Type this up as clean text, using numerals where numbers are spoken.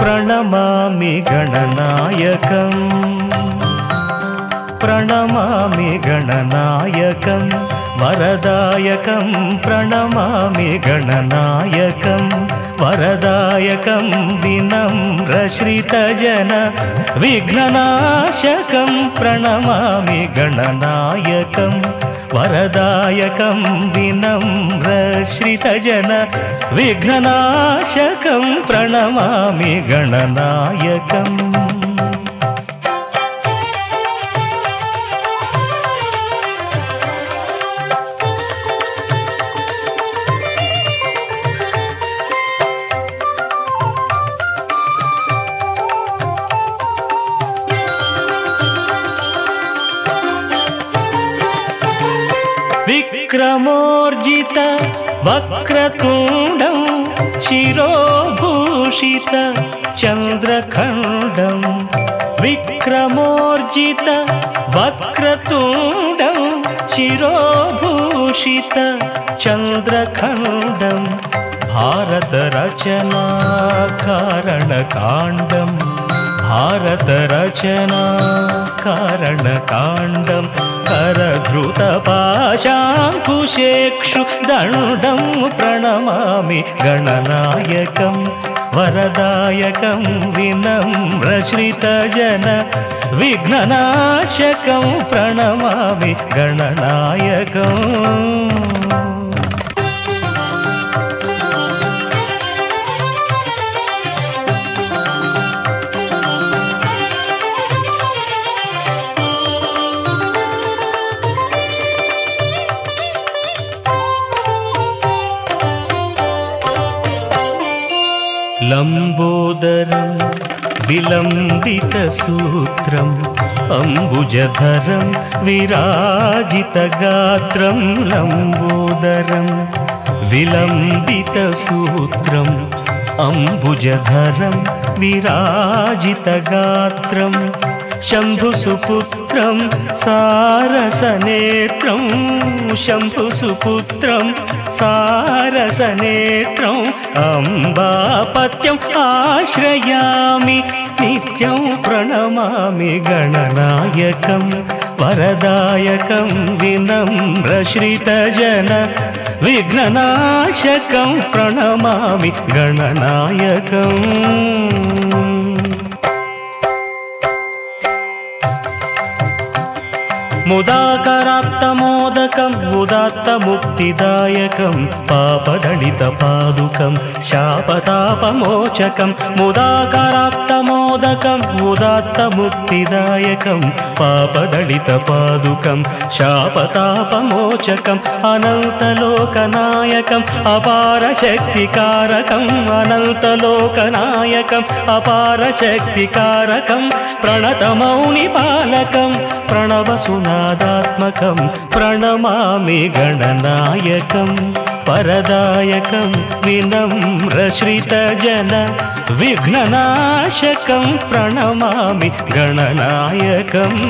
प्रणमामि गणनायकम् प्रणमामि गणनायकं वरदायकं प्रणमामि गणनायकं वरदायकं विनम्रश्रितजन विघ्ननाशकं प्रणमामि गणनायकं वरदायकं विनम्रश्रितजन विघ्ननाशकं प्रणमामि गणनायकम् विक्रमोर्जित वक्रतुण्डं शिरोभूषित चन्द्रखण्डं विक्रमोर्जित वक्रतुण्डं शिरोभूषित चन्द्रखण्डं भारतरचना कारणकाण्डं भारतरचना कारणकाण्डं करधृतपाशाङ्कुशेक्षु दण्डं प्रणमामि गणनायकं वरदायकं विनम्रश्रितजन विघ्ननाशकं प्रणमामि गणनायकम् लंबोदरं विलंबितसूत्रम् अम्बुजधरं विराजितगात्रं लंबोदरं विलंबितसूत्रम् अम्बुजधरं विराजितगात्रं शम्भुसुपुत्रं सारसनेत्रं शम्भुसुपुत्रं सारसनेत्रं अम्बापत्यम् आश्रयामि नित्यं प्रणमामि गणनायकं वरदायकं विनम्रश्रितजन विघ्ननाशकं प्रणमामि गणनायकम् मुदाकरात्तमोदकं उदात्तमुक्तिदायकं पापदलितपादुकं शापतापमोचकं मुदाकरात्तमोदकं उदात्तमुक्तिदायकं पापदलितपादुकं शापतापमोचकं अनन्तलोकनायकं अपारशक्तिकारकं अनन्तलोकनायकं अपारशक्तिकारकं प्रणतमौनिपालकं प्रणवसुनादात्मकं प्रणमामि गणनायकं वरदायकं विनम्रश्रितजन विघ्ननाशकं प्रणमामि गणनायकम्